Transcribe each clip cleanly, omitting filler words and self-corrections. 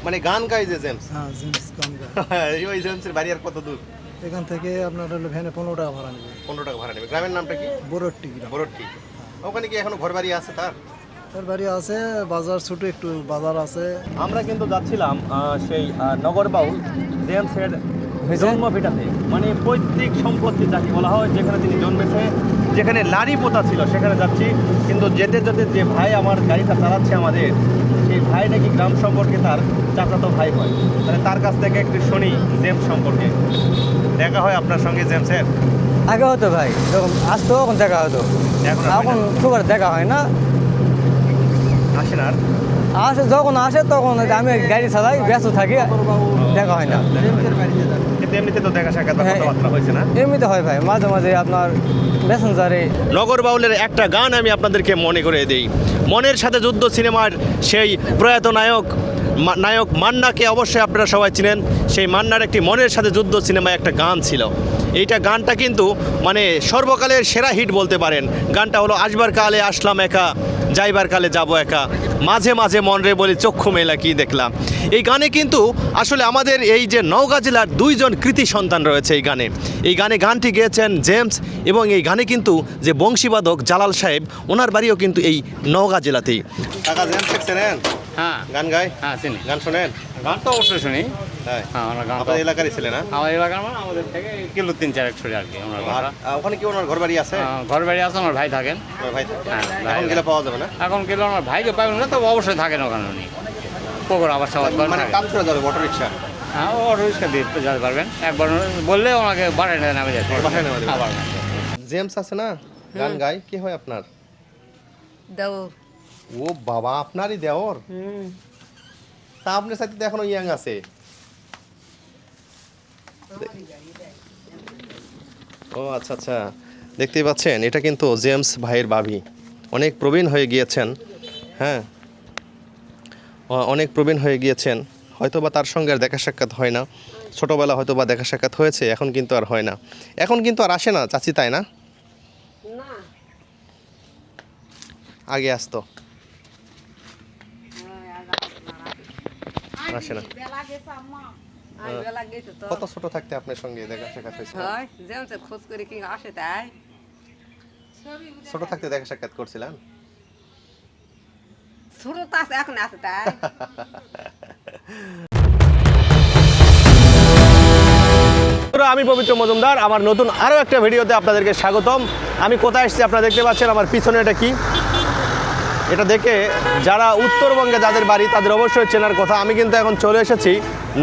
মানে গান গায় যে জেমস? হ্যাঁ, জেমস গান গায়। ওই জেমসের বাড়ি আর কত দূর? এখান থেকে আপনার হলো ভ্যানে 15 টাকা ভাড়া নেবে। 15 টাকা ভাড়া নেবে। গ্রামের নামটা কি? বরট্টি গ্রাম। বরট্টি। ওখানে কি এখনো ঘর বাড়ি আছে তার? তার বাড়ি আছে, বাজার ছোট একটু বাজার আছে। আমরা কিন্তু যাচ্ছিলাম সেই নগরবাউল জেমসের জন্মভিটাতে, মানে পৈতৃক সম্পত্তি যাকে বলা হয়, যেখানে তিনি জন্মেছে, যেখানে লারি পোতা ছিল সেখানে যাচ্ছি। কিন্তু যেতে যেতে যে ভাই আমার গাড়িটা চালাচ্ছে আমাদের, সেই ভাই নাকি গ্রাম সম্পর্কে তার চাচাতো ভাই হয়, মানে তার কাছ থেকে একটু শুনি জেমস সম্পর্কে। দেখা হয় আপনার সঙ্গে জেমসের? আগে হতো ভাই, যখন আসতো তখন দেখা হতো, এখন খুব আর দেখা হয় না। আসেন আর আসে যখন আসে তখন আমি গাড়ি চালাই, ব্যস্ত থাকি, দেখা হয় না। কিন্তু এমনিতে তো দেখা সাক্ষাৎ কথাবার্তা হয়েছে না? এমনিতে হয় ভাই, মাঝে মাঝে আপনার মেসেঞ্জারে। নগরবাউলের একটা গান আমি আপনাদেরকে মনে করে দিই। মনের সাথে যুদ্ধ সিনেমার সেই প্রয়াত নায়ক মান্নাকে অবশ্যই আপনারা সবাই চিনেন। সেই মান্নার একটি মনের সাথে যুদ্ধ সিনেমায় একটা গান ছিল। এইটা গানটা কিন্তু মানে সর্বকালের সেরা হিট বলতে পারেন। গানটা হলো আসবার কালে আসলাম একা, যাইবার কালে যাব একা, মাঝে মাঝে মন রে বলি চক্ষু মেলা কি দেখলাম। এই গানে কিন্তু আসলে আমাদের এই যে নওগাঁ জেলার দুইজন কৃতি সন্তান রয়েছে এই গানে। এই গানটি গেয়েছেন জেমস, এবং এই গানে কিন্তু যে বংশীবাদক জালাল সাহেব, ওনার বাড়িও কিন্তু এই নওগাঁ জেলাতেই। কাকা জেমস চেনেন? হ্যাঁ, গান গায়? হ্যাঁ চিনি। গান শোনেন? গান তো অবশ্যই শুনি। হ্যাঁ, হ্যাঁ, আমরা গান আপনাদের এলাকারই ছিলেন না? আমাদের এলাকার মানে আমাদের থেকে কিলো 3-4 ছড়ি আর কি। আমরা ওখানে কি ওনার ঘর বাড়ি আছে? ঘর বাড়ি আছে, আমার ভাই থাকেন। ভাই থাকে? হ্যাঁ, এখন গেলে পাওয়া যাবে না? এখন গেলে আমার ভাইকে পাবেন না, তবে অবশ্যই থাকেন ওখানে উনি। পুকুর আবার সবাই মানে কাজ করে যাবে অটো রিক্সা? হ্যাঁ, ও অটো রিক্সা দিয়ে যেতে পারবেন। একবার বললে ওনাকে বাড়ায় নামে যাচ্ছে। বাসায় নেওয়া যাবে। আবার জেমস আছে না, গান গায়, কি হয় আপনার? দেওর। ও বাবা, আপনারই দেওর? তা আপনার সাথে তো এখনো ইয়াং আছে। ও আচ্ছা আচ্ছা, দেখতেই পাচ্ছেন এটা কিন্তু জেমস ভাইয়ের ভাবি। অনেক প্রবীণ হয়ে গিয়েছেন। হ্যাঁ, অনেক প্রবীণ হয়ে গিয়েছেন। হয়তো বা তার সঙ্গে আর দেখা সাক্ষাৎ হয় না। ছোটোবেলা হয়তো বা দেখা সাক্ষাৎ হয়েছে, এখন কিন্তু আর হয় না। এখন কিন্তু আর আসে না চাচি, তাই না? আগে আসতো, আসে না। কত ছোট থাকতে আপনার সঙ্গে দেখা সাক্ষাৎ হয়েছে? খোঁজ করে কি আসে তাই? ছোট থাকতে দেখা সাক্ষাৎ করছিলাম? ছোট তো আছে, এখন আছে তাই? আমি পবিত্র মজুমদার, আমার নতুন আরও একটা ভিডিওতে আপনাদেরকে স্বাগতম। আমি কোথায় এসেছি আপনারা দেখতে পাচ্ছেন, আমার পিছনে এটা কি? এটা দেখে যারা উত্তরবঙ্গে যাদের বাড়ি তাদের অবশ্যই চেনার কথা। আমি কিন্তু এখন চলে এসেছি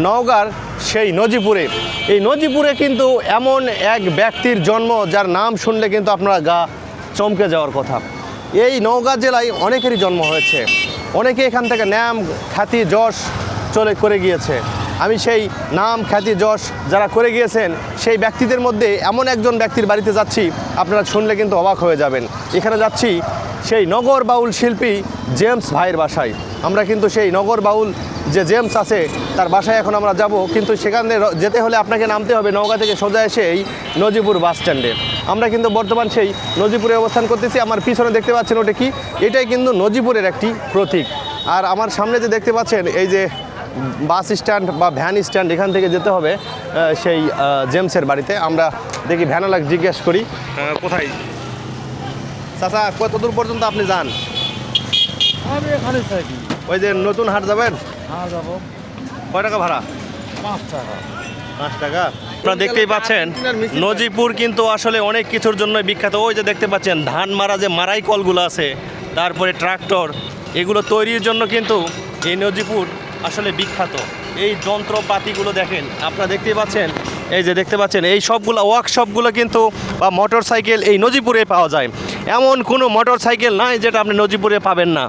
নওগাঁর সেই নজিপুরে। এই নজিপুরে কিন্তু এমন এক ব্যক্তির জন্ম যার নাম শুনলে কিন্তু আপনারা গা চমকে যাওয়ার কথা। এই নওগাঁ জেলায় অনেকেরই জন্ম হয়েছে, অনেকে এখান থেকে নাম খ্যাতি যশ করে গিয়েছে। আমি সেই নাম খ্যাতি যশ যারা করে গিয়েছেন সেই ব্যক্তিদের মধ্যে এমন একজন ব্যক্তির বাড়িতে যাচ্ছি, আপনারা শুনলে কিন্তু অবাক হয়ে যাবেন। এখানে যাচ্ছি সেই নগর বাউল শিল্পী জেমস ভাইয়ের বাসায়। আমরা কিন্তু সেই নগর বাউল যে জেমস আছে তার বাসায় এখন আমরা যাব, কিন্তু সেখানে যেতে হলে আপনাকে নামতে হবে নওগাঁ থেকে সোজা এসে এই নজিপুর বাস স্ট্যান্ডে। আমরা কিন্তু বর্তমান সেই নজিপুরে অবস্থান করতেছি। আমার পিছনে দেখতে পাচ্ছেন ওটা কি? এটাই কিন্তু নজিপুরের একটি প্রতীক। আর আমার সামনে যে দেখতে পাচ্ছেন এই যে বাস স্ট্যান্ড বা ভ্যান স্ট্যান্ড, এখান থেকে যেতে হবে সেই জেমসের বাড়িতে। আমরা দেখি ভ্যানওয়ালা জিজ্ঞেস করি কোথায়। চাচা, কত দূর পর্যন্ত আপনি যান? আমি এখানে থাকি। ওই যে নতুন হাট যাবেন? হ্যাঁ, যাবো। কয় টাকা ভাড়া? 5 টাকা। 5 টাকা। আপনারা দেখতেই পাচ্ছেন নজিপুর কিন্তু আসলে অনেক কিছুর জন্য বিখ্যাত। ওই যে দেখতে পাচ্ছেন ধান মারা যে মারাই কলগুলো আছে, তারপরে ট্রাক্টর, এগুলো তৈরির জন্য কিন্তু এই নজিপুর আসলে বিখ্যাত। এই যন্ত্রপাতিগুলো দেখেন, আপনারা দেখতেই পাচ্ছেন, এই যে দেখতে পাচ্ছেন এই সবগুলো ওয়ার্কশপগুলো কিন্তু বা মোটর সাইকেল এই নজিপুরে পাওয়া যায়। এমন কোনো মোটর সাইকেল নাই যেটা আপনি নজিপুরে পাবেন না।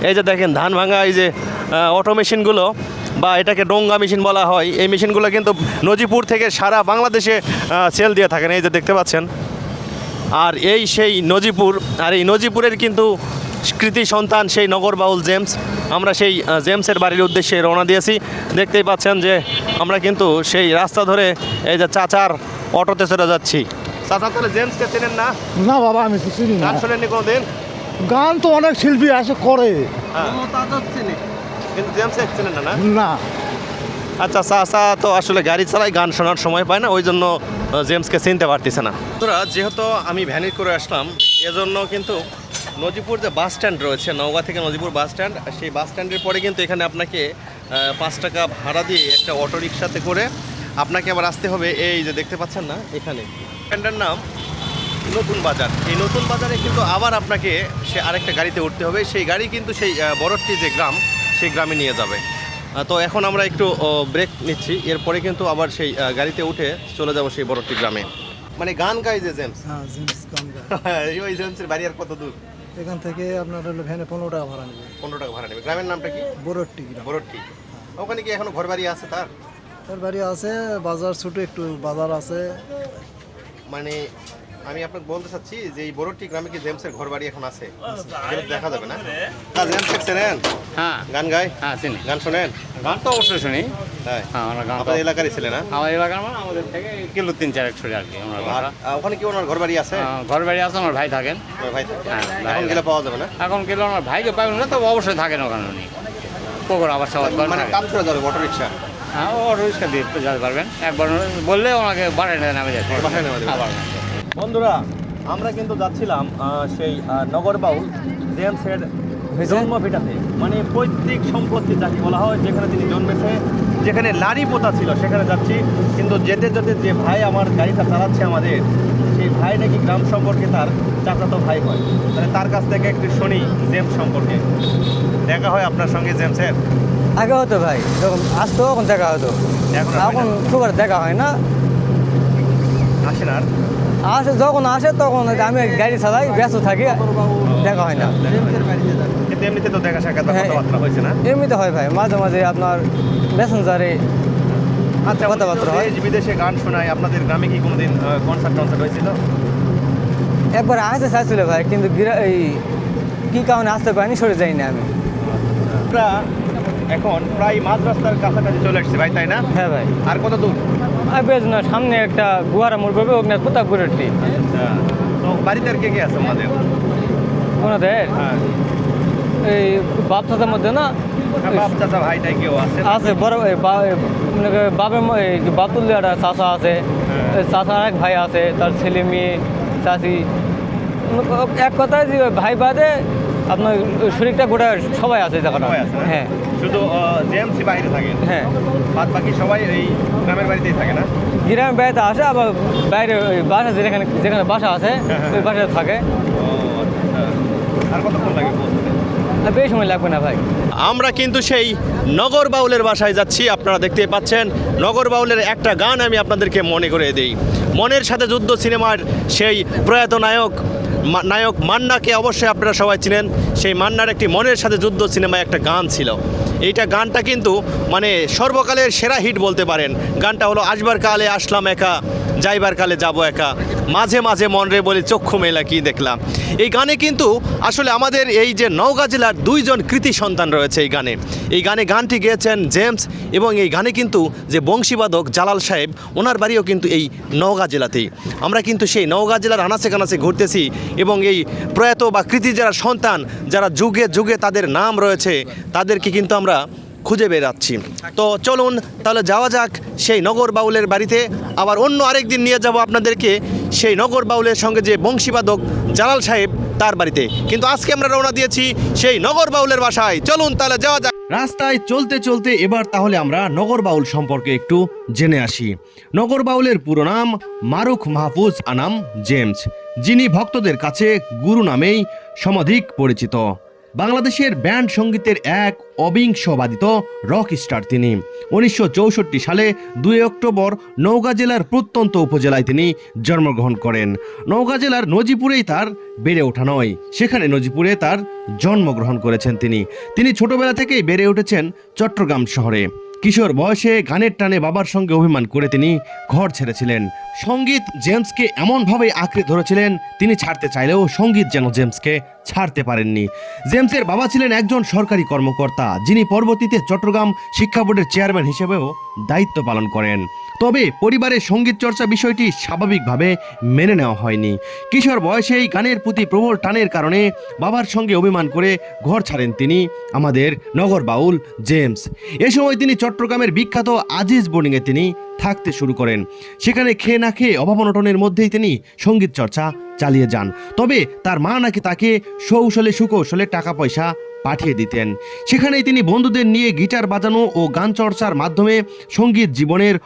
এই যে দেখেন ধান ভাঙা এই যে অটো মেশিনগুলো, বা এটাকে ডোঙ্গা মেশিন বলা হয়, এই মেশিনগুলো কিন্তু নজিপুর থেকে সারা বাংলাদেশে সেল দিয়ে থাকেন। এই যে দেখতে পাচ্ছেন, আর এই সেই নজিপুর, আর এই নজিপুরের কিন্তু কৃতি সন্তান সেই নগর বাউল জেমস। আমরা সেই জেমসের বাড়ির উদ্দেশ্যে রওনা দিয়েছি। দেখতেই পাচ্ছেন যে আমরা কিন্তু সেই রাস্তা ধরে এই যে চাচার অটোতে চলে যাচ্ছি। চাচা, তাহলে জেমসকে চেনেন না? না বাবা, আমি তো চিনি না। গান শোনেননি কোনোদিন? গান তো অনেক শিল্পী আসে করে। হ্যাঁ, কিন্তু জেমসকে চেনেন না? না, না। আচ্ছা চাচা তো আসলে গাড়ি চালায়, গান শোনার সময় পায় না, ওই জন্য জেমসকে চিনতে পারতেছে না। তোরা যেহেতু আমি ভ্যানে করে আসলাম, এজন্য কিন্তু নজিপুর যে বাস স্ট্যান্ড রয়েছে, নওগাঁ থেকে নজিপুর বাস স্ট্যান্ড, সেই বাস স্ট্যান্ডের পরে কিন্তু এখানে আপনাকে 5 টাকা ভাড়া দিয়ে একটা অটো রিক্সাতে করে আপনাকে আবার আসতে হবে। এই যে দেখতে পাচ্ছেন না, এখানে স্ট্যান্ডের নাম নতুন বাজার। এই নতুন বাজারে কিন্তু আবার আপনাকে সে আরেকটা গাড়িতে উঠতে হবে, সেই গাড়ি কিন্তু সেই বড়টি যে গ্রাম, সেই গ্রামে নিয়ে যাবে। তো এখন আমরা একটু ব্রেক নিচ্ছি, এরপরে কিন্তু আবার সেই গাড়িতে উঠে চলে যাব সেই বড়টি গ্রামে। মানে গান গাই যে জেমস, হ্যাঁ জিন্স গান গায়। ওই জেমসের বাড়ি আর কত দূর? এখান থেকে আপনার হলো ভ্যানে 15 টাকা ভাড়া নেবে। 15 টাকা ভাড়া নেবে। গ্রামের নামটা কি? বড়টি গ্রাম। বড়টি। ওখানে কি এখনো ঘর বাড়ি আছে তার? তার বাড়ি আছে, বাজার ছোট একটু বাজার আছে। মানে আমি আপনাকে বলতে চাচ্ছি যে এই বড়টি গ্রামে কি জেমসের ঘর বাড়ি এখন আছে? গেলে দেখা যাবে না? জেমস চেনেন? হ্যাঁ গান গায়? হ্যাঁ চিনি। গান শোনেন? গান তো অবশ্যই শুনি। তাই? হ্যাঁ আমরা গান আপনাদের এলাকারই ছিলেন না? আমার এলাকার মানে আমাদের থেকে কিলো 3-4 একশো আর কি। আমরা আর ওখানে কি ওনার ঘর বাড়ি আছে? ঘর বাড়ি আছে, আমার ভাই থাকেন। আমার ভাই থাকে? হ্যাঁ, এখন ভাই। গেলে পাওয়া যাবে না? এখন গেলে আমার ভাইকে পাবেন না, তবে অবশ্যই থাকেন ওখানে উনি। পুকুর আবার সবাই মানে কাজ করে যাবে অটো রিক্সা? হ্যাঁ ও অটো রিক্সা দিয়ে যেতে পারবেন। একবার বললে ওনাকে বাড়াই নামে যাচ্ছে। বাসায় নেওয়া যাবে। আবার বন্ধুরা, আমরা কিন্তু যাচ্ছিলাম সেই নগরবাউল জেমসের জন্মভিটাতে, মানে পৈতৃক সম্পত্তি যাকে বলা হয়, যেখানে তিনি জন্মেছে, যেখানে লারি পোতা ছিল, সেখানে যাচ্ছি। কিন্তু যেতে যেতে যে ভাই আমার গাড়িটা চালাচ্ছে আমাদের, সেই ভাই নাকি গ্রাম সম্পর্কে তার চাচাতো ভাই হয়। মানে তার কাছ থেকে একটু শুনি জেমস সম্পর্কে। দেখা হয় আপনার সঙ্গে জেমসের? আগে হতো ভাই, যখন আসতো তখন দেখা হতো, এখন আর হয় এখন না? খুব আর দেখা হয় না। আসেন আর? আসে যখন আসে তখন আমি গাড়ি চালাই, ব্যস্ত থাকি, দেখা হয় না। কিন্তু এমনিতে তো দেখা সাক্ষাৎ বা হ্যাঁ। কথাবার্তা হয়েছে না? এমনিতে হয় ভাই, মাঝে মাঝে আপনার মেসেঞ্জারে আচ্ছা, কথাবার্তা হয়। দেশ বিদেশে গান শোনায়, আপনাদের গ্রামে কি কোনোদিন কনসার্ট হয়েছিল? একবার আসতে চাইছিল ভাই, কিন্তু এই কি কারণে আসতে পারিনি, সরে যাইনি আমি। আমরা এখন প্রায় মাঝ রাস্তার কাছাকাছি চলে আসছি ভাই, তাই না? হ্যাঁ ভাই, আর কত দূর? আর বেশ না, সামনে একটা গুয়ারা মোড় করবে, ওখানে প্রতাপপুরের টি আচ্ছা, তো বাড়িতে আর কে কে আছে আমাদের? ওনাদের হ্যাঁ, এই বাপ চাচার মধ্যে না বাপ চাচা ভাই টাই কেউ আছে? আছে বড় মানে বাপের বাতুল্লা একটা চাচা আছে, হ্যাঁ। ওই চাচার এক ভাই আছে, তার ছেলে মেয়ে চাচি, এক কথায় যে ভাই বাদে আপনার শরীরটা গোটা সবাই আছে জায়গাটা। সবাই আছে না? হ্যাঁ শুধু জেমসি বাইরে থাকে? হ্যাঁ, বাদ বাকি সবাই এই গ্রামের বাড়িতেই থাকে না? গ্রামের বাড়িতে আসে, আবার বাইরে ওই বাসা যেখানে যেখানে বাসা আছে হ্যাঁ, ওই বাসায় থাকে। ও আচ্ছা, আর কতক্ষণ লাগে পৌঁছতে? আর বেশি সময় লাগবে না ভাই। আমরা কিন্তু সেই নগর বাউলের বাসায় যাচ্ছি। আপনারা দেখতে পাচ্ছেন নগর বাউলের একটা গান আমি আপনাদেরকে মনে করে দিই। মনের সাথে যুদ্ধ সিনেমার সেই প্রয়াত নায়ক মান্নাকে অবশ্যই আপনারা সবাই চিনেন। সেই মান্নার একটি মনের সাথে যুদ্ধ সিনেমায় একটা গান ছিল। এইটা গানটা কিন্তু মানে সর্বকালের সেরা হিট বলতে পারেন। গানটা হলো আসবার কালে আসলাম একা, যাইবার কালে যাব একা, মাঝে মাঝে মন রে বলি চক্ষু মেলা কি দেখলাম। এই গানে কিন্তু আসলে আমাদের এই যে নওগাঁ জেলার 2 জন কৃতি সন্তান রয়েছে এই গানে। এই গানটি গেয়েছেন জেমস, এবং এই গানে কিন্তু যে বংশীবাদক জালাল সাহেব, ওনার বাড়িও কিন্তু এই নওগাঁ জেলাতেই। আমরা কিন্তু সেই নওগাঁ জেলার আনাচে কানাচে ঘুরতেছি, এবং এই প্রয়াত বা কৃতি যারা সন্তান, যারা যুগে যুগে তাদের নাম রয়েছে, তাদেরকে কিন্তু আমরা খুঁজে বেড়াচ্ছি। তো চলুন তাহলে যাওয়া যাক সেই নগর বাউলের বাড়িতে। আবার অন্য আরেক দিন নিয়ে যাব আপনাদেরকে সেই নগর বাউলের সঙ্গে যে বংশীবাদক জালাল সাহেব তার বাড়িতে। কিন্তু আজকে আমরা রওনা দিয়েছি সেই নগর বাউলের বাসায়। চলুন তাহলে যাওয়া যাক। রাস্তায় চলতে চলতে এবার তাহলে আমরা নগর বাউল সম্পর্কে একটু জেনে আসি। নগর বাউলের পুরো নাম মারুখ মাহফুজ আনাম জেমস, যিনি ভক্তদের কাছে গুরু নামেই সমধিক পরিচিত। বাংলাদেশের ব্যান্ড সঙ্গীতের এক অবিংশবাদিত রক স্টার তিনি। 1964 সালে 2 অক্টোবর নওগাঁ জেলার প্রত্যন্ত উপজেলায় তিনি জন্মগ্রহণ করেন। নওগাঁ জেলার নজিপুরেই তার বেড়ে ওঠা নয়, সেখানে নজিপুরে তার জন্মগ্রহণ করেছেন তিনি ছোটবেলা থেকেই বেড়ে উঠেছেন চট্টগ্রাম শহরে। কিশোর বয়সে গানের টানে বাবার সঙ্গে অভিমান করে তিনি ঘর ছেড়েছিলেন। সঙ্গীত জেমসকে এমনভাবে আঁকড়ে ধরেছিলেন, তিনি ছাড়তে চাইলেও সঙ্গীত যেন জেমসকে ছাড়তে পারেননি। জেমসের বাবা ছিলেন একজন সরকারি কর্মকর্তা, যিনি পরবর্তীতে চট্টগ্রাম শিক্ষা বোর্ডের চেয়ারম্যান হিসেবেও দায়িত্ব পালন করেন। তবে পরিবারের সঙ্গীত চর্চা বিষয়টি স্বাভাবিকভাবে মেনে নেওয়া হয়নি। কিশোর বয়সেই গানের প্রতি প্রবল টানের কারণে বাবার সঙ্গে অভিমান করে ঘর ছাড়েন তিনি, আমাদের নগর বাউল জেমস। এ সময় তিনি চট্টগ্রামের বিখ্যাত আজিজ বোর্ডিংয়ে তিনি থাকতে শুরু করেন। সেখানে খেয়ে না খেয়ে অভাব অনটনের মধ্যেই তিনি সঙ্গীত চর্চা চালিয়ে যান। তবে তার মা নাকি তাকে সৌশলে সুকৌশলে টাকা পয়সা পাঠিয়ে দিতেন। সেখানেই তিনি বন্ধুদের নিয়ে গিটার বাজানো ও গান চর্চার মাধ্যমে সঙ্গীত জীবনের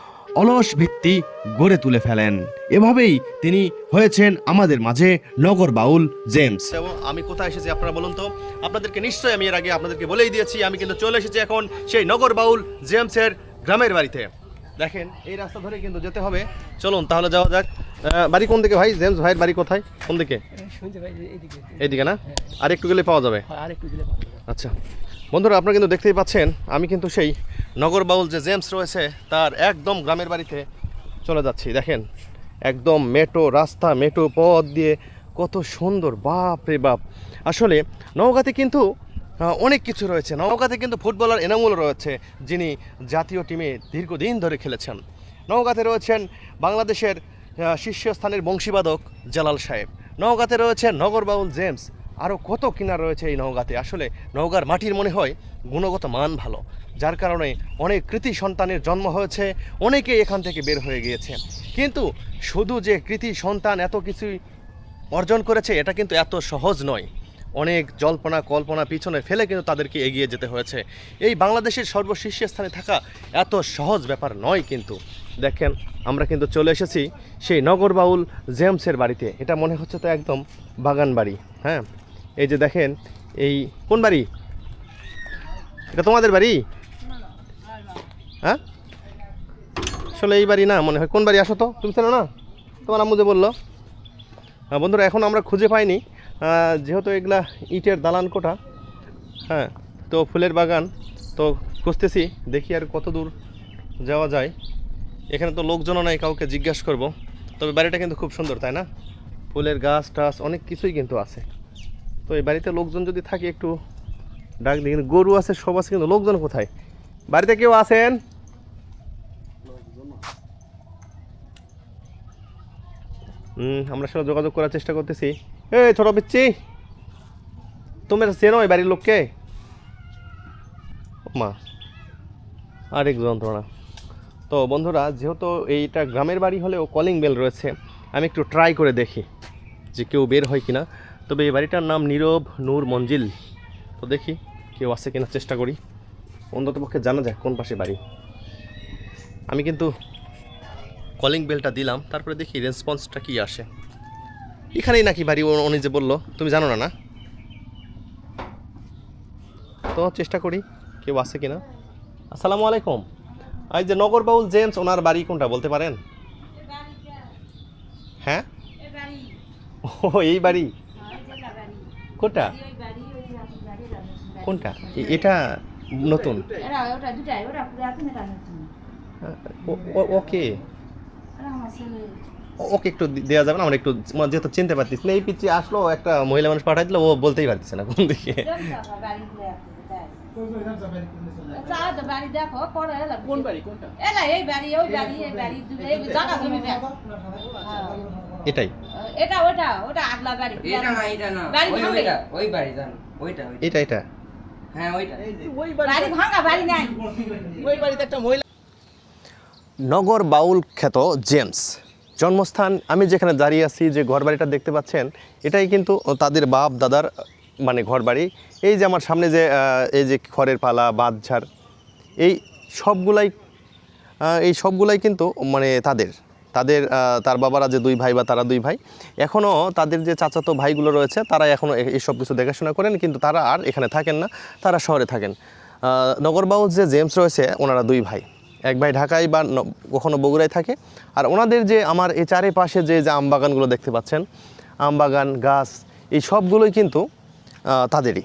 অলস ভিত্তি গড়ে তুলে ফেলেন। এভাবেই তিনি হয়েছেন আমাদের মাঝে নগর বাউল জেমস। এবং আমি কোথায় এসেছি আপনারা বলুন তো? আপনাদেরকে নিশ্চয়ই আমি এর আগে আপনাদেরকে বলেই দিয়েছি, আমি কিন্তু চলে এসেছি এখন সেই নগর বাউল জেমসের গ্রামের বাড়িতে। দেখেন এই রাস্তা ধরে কিন্তু যেতে হবে, চলুন তাহলে যাওয়া যাক। বাড়ি কোন দিকে ভাই? জেমস ভাইয়ের বাড়ি কোথায়, কোন দিকে? এইদিকে না? আর একটু গেলে পাওয়া যাবে। আচ্ছা বন্ধুরা, আপনারা কিন্তু দেখতেই পাচ্ছেন আমি কিন্তু সেই নগর বাউল যে জেমস রয়েছে তার একদম গ্রামের বাড়িতে চলে যাচ্ছি। দেখেন একদম মেটো রাস্তা, মেটো পথ দিয়ে কত সুন্দর, বাপ রে বাপ। আসলে নওগাঁতে কিন্তু অনেক কিছু রয়েছে। নওগাঁতে কিন্তু ফুটবলার এনামুল রয়েছে, যিনি জাতীয় টিমে দীর্ঘদিন ধরে খেলেছেন। নওগাঁতে রয়েছেন বাংলাদেশের শীর্ষস্থানের বংশীবাদক জালাল সাহেব। নওগাঁতে রয়েছে নগর বাউল জেমস। আরও কত কিনার রয়েছে এই নওগাঁতে। আসলে নওগাঁর মাটির মনে হয় গুণগত মান ভালো, যার কারণে অনেক কৃতি সন্তানের জন্ম হয়েছে, অনেকেই এখান থেকে বের হয়ে গিয়েছে। কিন্তু শুধু যে কৃতি সন্তান এত কিছুই অর্জন করেছে এটা কিন্তু এত সহজ নয়। অনেক জল্পনা কল্পনা পিছনে ফেলে কিন্তু তাদেরকে এগিয়ে যেতে হয়েছে। এই বাংলাদেশের সর্বশীর্ষ স্থানে থাকা এত সহজ ব্যাপার নয় কিন্তু। দেখেন আমরা কিন্তু চলে এসেছি সেই নগর বাউল জেমসের বাড়িতে। এটা মনে হচ্ছে তো একদম বাগান বাড়ি। হ্যাঁ এই যে দেখেন, এই কোন বাড়ি? এটা তোমাদের বাড়ি? হ্যাঁ আসলে এই বাড়ি না মনে হয়। কোন বাড়ি? আসো তো, তুমি চেনো না? তোমার আম্মু যে বললো। বন্ধুরা এখন আমরা খুঁজে পাইনি, যেহেতু এগুলা ইটের দালান কোঠা। হ্যাঁ তো ফুলের বাগান তো খুঁজতেছি, দেখি আর কত দূর যাওয়া যায়। এখানে তো লোকজনও নাই, কাউকে জিজ্ঞাসা করব। তবে বাড়িটা কিন্তু খুব সুন্দর, তাই না? ফুলের গাছ টাছ অনেক কিছুই কিন্তু আছে। তো এই বাড়িতে লোকজন যদি থাকে একটু ডাক দিই। কিন্তু গরু আছে, সব আছে, কিন্তু লোকজন কোথায়? বাড়িতে কেউ আছেন? আমরা সাথে যোগাযোগ করার চেষ্টা করতেছি। এই ছোট পিচ্ছি, তুমি চেনো এই বাড়ির লোককে? মা আরেক যন্ত্রণা। তো বন্ধুরা, যেহেতু এইটা গ্রামের বাড়ি হলেও কলিং বেল রয়েছে, আমি একটু ট্রাই করে দেখি যে কেউ বের হয় কিনা। তবে এই বাড়িটার নাম নীরব নূর মঞ্জিল। তো দেখি কেউ আছে কিনা, চেষ্টা করি অন্ততপক্ষে জানা যায় কোন পাশে বাড়ি। আমি কিন্তু কলিং বেলটা দিলাম, তারপরে দেখি রেসপন্সটা কি আসে। এখানেই নাকি বাড়ি উনি যে বললো, তুমি জানো না? না তো চেষ্টা করি কেউ আছে কিনা। আসসালামু আলাইকুম। এই যে নগর বাউল জেমস, ওনার বাড়ি কোনটা বলতে পারেন? হ্যাঁ ও এই বাড়ি কোনটা? কোনটা? এটা নতুন? ওকে ওকে একটু দেওয়া যাবে না? আমরা একটু যেহেতু চিনতে পারতেছি না, এই পিচ্ছি আসলো একটা মহিলা মানুষ পাঠাই দিল, ও বলতেই পারতেছে না কোন দিকে। এটাই এটা এটা নগর বাউল খ্যাত জেমস জন্মস্থান। আমি যেখানে দাঁড়িয়ে আছি, যে ঘরবাড়িটা দেখতে পাচ্ছেন, এটাই কিন্তু তাদের বাপ দাদার মানে ঘরবাড়ি। এই যে আমার সামনে যে এই যে খড়ের পালা, বাঁধঝাড়, এই সবগুলাই কিন্তু মানে তার বাবারা যে দুই ভাই বা তারা দুই ভাই, এখনও তাদের যে চাচাতো ভাইগুলো রয়েছে তারা এখনও এই সব কিছু দেখাশোনা করেন, কিন্তু তারা আর এখানে থাকেন না, তারা শহরে থাকেন। নগর বাউল যে জেমস রয়েছে ওনারা দুই ভাই, এক ভাই ঢাকায় বা কখনো বগুড়ায় থাকে। আর ওনাদের যে আমার এই চারিপাশে যে আম বাগানগুলো দেখতে পাচ্ছেন, আম বাগান গাছ, এই সবগুলোই কিন্তু তাদেরই।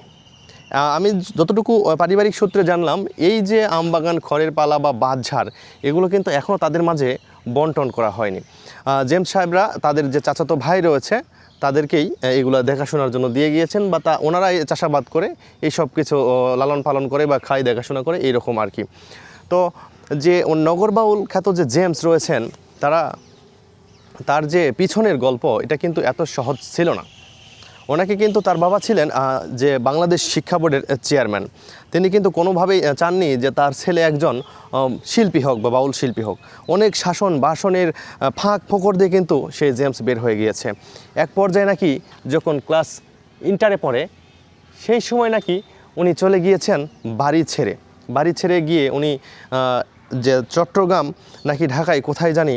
আমি যতটুকু পারিবারিক সূত্রে জানলাম, এই যে আম বাগান, খড়ের পালা বা বাঁধঝাড়, এগুলো কিন্তু এখনও তাদের মাঝে বন্টন করা হয়নি। জেমস সাহেবরা তাদের যে চাচাতো ভাই রয়েছে তাদেরকেই এগুলো দেখাশোনার জন্য দিয়ে গিয়েছেন, বা ওনারাই চাষাবাদ করে এই সব কিছু লালন পালন করে বা খাই দেখাশোনা করে এইরকম আর কি। তো যে নগর বাউল খ্যাত যে জেমস রয়েছেন, তার যে পিছনের গল্প এটা কিন্তু এত সহজ ছিল না। ওনাকে কিন্তু তার বাবা ছিলেন যে বাংলাদেশ শিক্ষা বোর্ডের চেয়ারম্যান। তিনি কিন্তু কোনোভাবেই চাননি যে তার ছেলে একজন শিল্পী হোক বা বাউল শিল্পী হোক। অনেক শাসন বাসনের ফাঁক ফোকর দিয়ে কিন্তু সেই জেমস বের হয়ে গিয়েছে। এক পর্যায়ে নাকি যখন ক্লাস ইন্টারে পড়ে সেই সময় নাকি উনি চলে গিয়েছেন বাড়ি ছেড়ে গিয়ে উনি যে চট্টগ্রাম নাকি ঢাকায় কোথায় জানি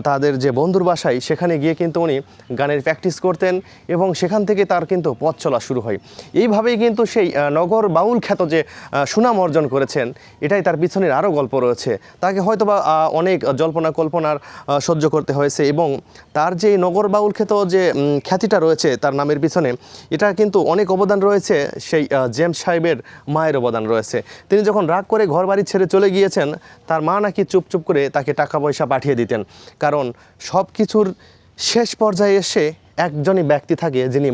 তাদের যে বন্ধুর বাসায়, সেখানে গিয়ে কিন্তু উনি গানের প্র্যাকটিস করতেন এবং সেখান থেকে তার কিন্তু পথ চলা শুরু হয়। এইভাবেই কিন্তু সেই নগর বাউল খ্যাত যে সুনাম অর্জন করেছেন, এটাই তার পিছনের আরও গল্প রয়েছে। তাকে হয়তোবা অনেক জল্পনা কল্পনার সহ্য করতে হয়েছে, এবং তার যে নগর বাউল খ্যাত যে খ্যাতিটা রয়েছে তার নামের পিছনে, এটা কিন্তু অনেক অবদান রয়েছে সেই জেমস সাহেবের মায়ের অবদান রয়েছে। তিনি যখন রাগ করে ঘর বাড়ি ছেড়ে চলে গিয়েছেন, তার মা নাকি চুপ করে তাকে টাকা পয়সা পাঠিয়ে দিতেন, কারণ সব কিছুর শেষ পর্যায়ে এসে একজনই ব্যক্তি থাকে যিনি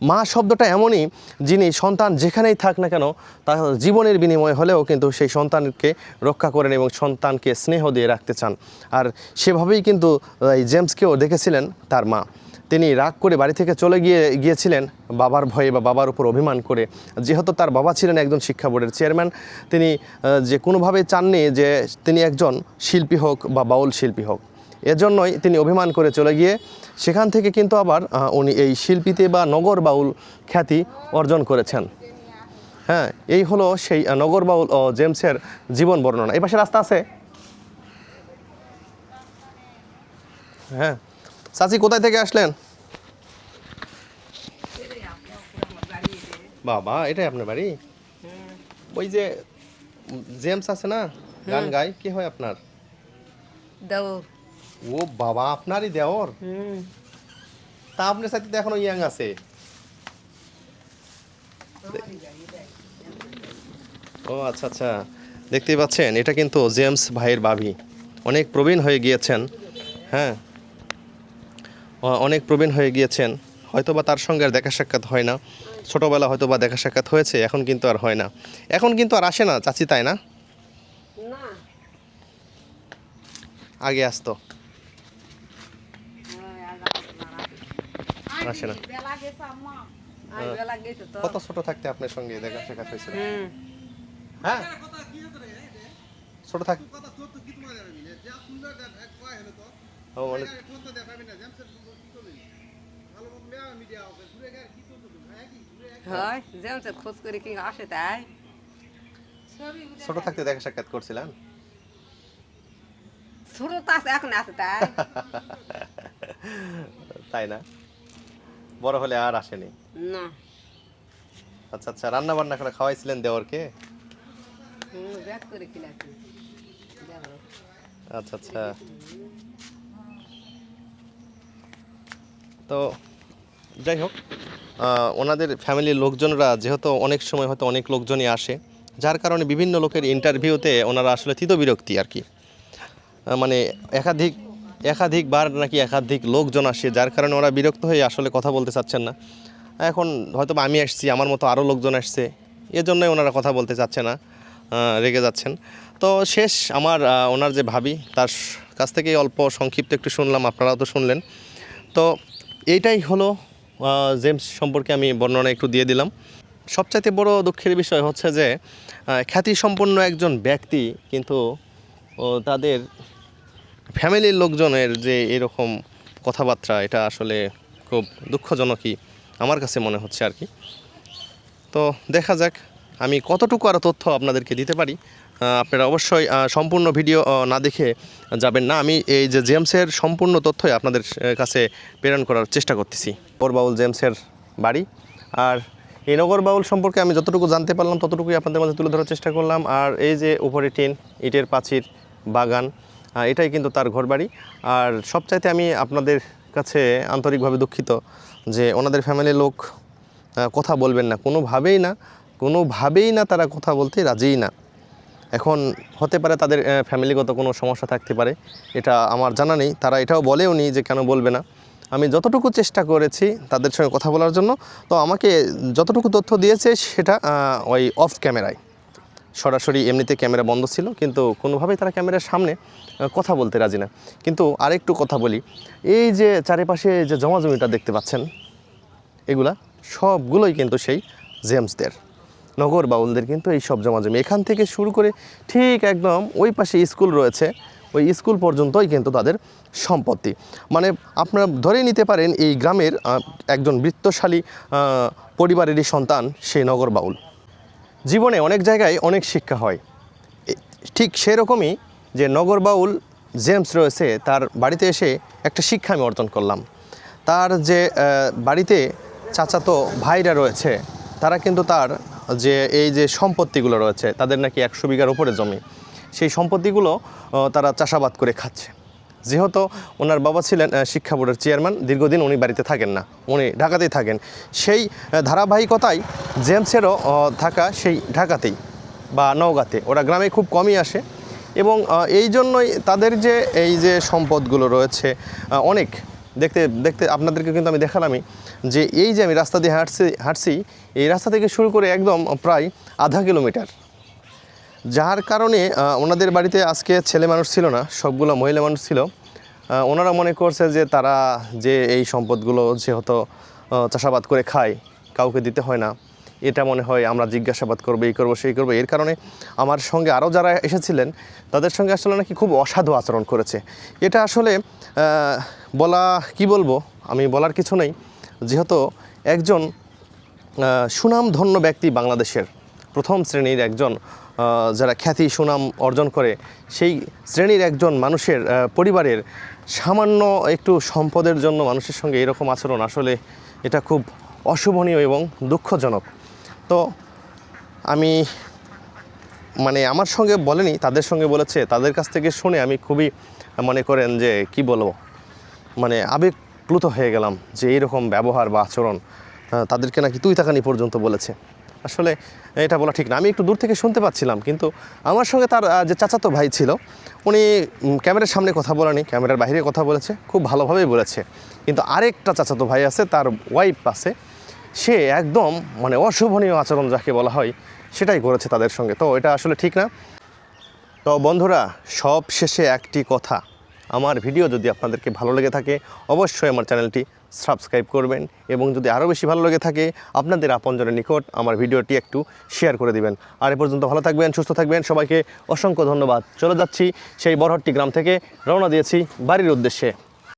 মা শব্দটা এমনই, যিনি সন্তান যেখানেই থাক না কেন তার জীবনের বিনিময়ে হলেও কিন্তু সেই সন্তানকে রক্ষা করেন এবং সন্তানকে স্নেহ দিয়ে রাখতে চান। আর সেভাবেই কিন্তু এই জেমসকেও দেখেছিলেন তার মা। তিনি রাগ করে বাড়ি থেকে চলে গিয়েছিলেন বাবার ভয়ে বা বাবার উপর অভিমান করে। যেহেতু তার বাবা ছিলেন একজন শিক্ষা বোর্ডের চেয়ারম্যান, তিনি যে কোনোভাবে চাননি যে তিনি একজন শিল্পী হোক বা বাউল শিল্পী হোক। এজন্যই তিনি অভিমান করে চলে গিয়ে সেখান থেকে কিন্তু আবার উনি এই শিল্পীতে বা নগর বাউল খ্যাতি অর্জন করেছেন। হ্যাঁ, এই হলো সেই নগর বাউল জেমসের জীবন বর্ণনা। এই পাশে রাস্তা আছে। হ্যাঁ, চাচি কোথায় থেকে আসলেন? বাবা, এটাই আপনার বাড়ি? ওই যে জেমস আছে না, গান গায়, কি হয় আপনার? দেওর। ও বাবা, আপনারই দেওর? তা আপনার সাথে তো এখনো ইয়াং আছে। ও আচ্ছা আচ্ছা, দেখতেই পাচ্ছেন এটা কিন্তু জেমস ভাইয়ের ভাবি। অনেক প্রবীণ হয়ে গিয়েছেন। হ্যাঁ, অনেক প্রবীণ হয়ে গিয়েছেন। হয়তোবা তার সঙ্গে আর দেখা সাক্ষাৎ হয় না। ছোটোবেলা হয়তোবা দেখা সাক্ষাৎ হয়েছে, এখন কিন্তু আর হয় না। এখন কিন্তু আর আসে না চাচি, তাই না? আগে আসতো, আসে না। কত ছোট থাকতে আপনার সঙ্গে দেখা সাক্ষাৎ হয়েছিল? হ্যাঁ, ছোট থাক। ও মানে হয় যেমন খোঁজ করে কি আসে তাই। ছোট থাকতে দেখা সাক্ষাৎ করছিলেন? ছোট তো আছে, এখন আছে তাই। তাই না? বড় হলে আর আসেনি? না। আচ্ছা আচ্ছা, রান্না বান্না করে খাওয়াইছিলেন দেওরকে? ব্যাগ করে খিলাছি। আচ্ছা আচ্ছা। তো যাই হোক, ওনাদের ফ্যামিলির লোকজনরা যেহেতু অনেক সময় হয়তো অনেক লোকজনই আসে, যার কারণে বিভিন্ন লোকের ইন্টারভিউতে ওনারা আসলে তিতবিরক্তি আর কি। মানে একাধিকবার নাকি একাধিক লোকজন আসে, যার কারণে ওরা বিরক্ত হয়ে আসলে কথা বলতে চাচ্ছেন না। এখন হয়তো আমি আসছি, আমার মতো আরও লোকজন আসছে, এজন্যই ওনারা কথা বলতে চাচ্ছে না, রেগে যাচ্ছেন। তো শেষ আমার ওনার যে ভাবি, তার কাছ থেকে অল্প সংক্ষিপ্ত একটু শুনলাম, আপনারাও তো শুনলেন। তো এইটাই হলো জেমস সম্পর্কে আমি বর্ণনা একটু দিয়ে দিলাম। সবচাইতে বড় দুঃখের বিষয় হচ্ছে যে খ্যাতিসম্পন্ন একজন ব্যক্তি, কিন্তু তাদের ফ্যামিলির লোকজনের যে এরকম কথাবার্তা, এটা আসলে খুব দুঃখজনকই আমার কাছে মনে হচ্ছে আর কি। তো দেখা যাক আমি কতটুকু আরও তথ্য আপনাদেরকে দিতে পারি। আপনারা অবশ্যই সম্পূর্ণ ভিডিও না দেখে যাবেন না। আমি এই যে জেমসের সম্পূর্ণ তথ্যই আপনাদের কাছে প্রেরণ করার চেষ্টা করতেছি। নগর বাউল জেমসের বাড়ি, আর এই নগর বাউল সম্পর্কে আমি যতটুকু জানতে পারলাম ততটুকুই আপনাদের মাঝে তুলে ধরার চেষ্টা করলাম। আর এই যে উপরে টিন, ইটের পাঁচির, বাগান, এটাই কিন্তু তার ঘরবাড়ি। আর সবচাইতে আমি আপনাদের কাছে আন্তরিকভাবে দুঃখিত যে ওনাদের ফ্যামিলির লোক কথা বলবেন না, কোনোভাবেই না তারা কথা বলতে রাজিই না। এখন হতে পারে তাদের ফ্যামিলিগত কোনো সমস্যা থাকতে পারে, এটা আমার জানা নেই। তারা এটাও বলেও নি যে কেন বলবে না। আমি যতটুকু চেষ্টা করেছি তাদের সঙ্গে কথা বলার জন্য, তো আমাকে যতটুকু তথ্য দিয়েছে সেটা ওই অফ ক্যামেরায়, সরাসরি এমনিতে ক্যামেরা বন্ধ ছিল, কিন্তু কোনোভাবেই তারা ক্যামেরার সামনে কথা বলতে রাজি না। কিন্তু আরেকটু কথা বলি, এই যে চারিপাশে যে জমাজমিটা দেখতে পাচ্ছেন, এগুলা সবগুলোই কিন্তু সেই জেমসদের, নগর বাউলদের কিন্তু এই সব জমাজমি। এখান থেকে শুরু করে ঠিক একদম ওই পাশে স্কুল রয়েছে, ওই স্কুল পর্যন্তই কিন্তু তাদের সম্পত্তি। মানে আপনারা ধরেই নিতে পারেন এই গ্রামের একজন বৃত্তশালী পরিবারেরই সন্তান সেই নগর বাউল। জীবনে অনেক জায়গায় অনেক শিক্ষা হয়, ঠিক সেরকমই যে নগর বাউল জেমস রয়েছে, তার বাড়িতে এসে একটা শিক্ষা আমি অর্জন করলাম। তার যে বাড়িতে চাচাতো ভাইরা রয়েছে, তারা কিন্তু তার যে এই যে সম্পত্তিগুলো রয়েছে, তাদের নাকি 100 বিঘার উপরে জমি, সেই সম্পত্তিগুলো তারা চাষাবাদ করে খাচ্ছে। যেহেতু ওনার বাবা ছিলেন শিক্ষা বোর্ডের চেয়ারম্যান, দীর্ঘদিন উনি বাড়িতে থাকেন না, উনি ঢাকাতেই থাকেন। সেই ধারাবাহিকতায় জেমসেরও থাকা সেই ঢাকাতেই বা নওগাঁতে, ওরা গ্রামে খুব কমই আসে। এবং এই জন্যই তাদের যে এই যে সম্পদগুলো রয়েছে অনেক, দেখতে দেখতে আপনাদেরকে কিন্তু আমি দেখালামই যে এই যে আমি রাস্তা দিয়ে হাঁটছি এই রাস্তা থেকে শুরু করে একদম প্রায় আধা কিলোমিটার, যার কারণে ওনাদের বাড়িতে আজকে ছেলে মানুষ ছিল না, সবগুলো মহিলা মানুষ ছিল। ওনারা মনে করছে যে তারা যে এই সম্পদগুলো যেহেতু চাষাবাদ করে খায়, কাউকে দিতে হয় না, এটা মনে হয় আমরা জিজ্ঞাসাবাদ করবো, এই করবো সেই করবো। এর কারণে আমার সঙ্গে আরও যারা এসেছিলেন তাদের সঙ্গে আসলে নাকি খুব অসাধু আচরণ করেছে। এটা আসলে বলা কি বলবো, আমি বলার কিছু নেই। যেহেতু একজন সুনামধন্য ব্যক্তি, বাংলাদেশের প্রথম শ্রেণীর একজন, যারা খ্যাতি সুনাম অর্জন করে সেই শ্রেণীর একজন মানুষের পরিবারের সামান্য একটু সম্পদের জন্য মানুষের সঙ্গে এরকম আচরণ, আসলে এটা খুব অশোভনীয় এবং দুঃখজনক। তো আমি মানে আমার সঙ্গে বলেনি, তাদের সঙ্গে বলেছে, তাদের কাছ থেকে শুনে আমি খুবই মনে করেন যে কি বলবো, মানে আবেগপ্লুত হয়ে গেলাম যে এইরকম ব্যবহার বা আচরণ, তাদেরকে নাকি তুই তাকানি পর্যন্ত বলেছে। আসলে এটা বলা ঠিক না। আমি একটু দূর থেকে শুনতে পাচ্ছিলাম, কিন্তু আমার সঙ্গে তার যে চাচাতো ভাই ছিল, উনি ক্যামেরার সামনে কথা বলেনি, ক্যামেরার বাইরে কথা বলেছে, খুব ভালোভাবেই বলেছে। কিন্তু আরেকটা চাচাতো ভাই আছে, তার ওয়াইফ আছে, সে একদম মানে অশোভনীয় আচরণ যাকে বলা হয় সেটাই করেছে তাদের সঙ্গে। তো এটা আসলে ঠিক না। তো বন্ধুরা, সব শেষে একটি কথা, আমার ভিডিও যদি আপনাদেরকে ভালো লেগে থাকে অবশ্যই আমার চ্যানেলটি সাবস্ক্রাইব করবেন, এবং যদি আরও বেশি ভালো লেগে থাকে আপনাদের আপনজনের নিকট আমার ভিডিওটি একটু শেয়ার করে দিবেন। আর এ পর্যন্ত ভালো থাকবেন, সুস্থ থাকবেন, সবাইকে অসংখ্য ধন্যবাদ। চলে যাচ্ছি সেই বরহট্টি গ্রাম থেকে, রওনা দিয়েছি বাড়ির উদ্দেশ্যে।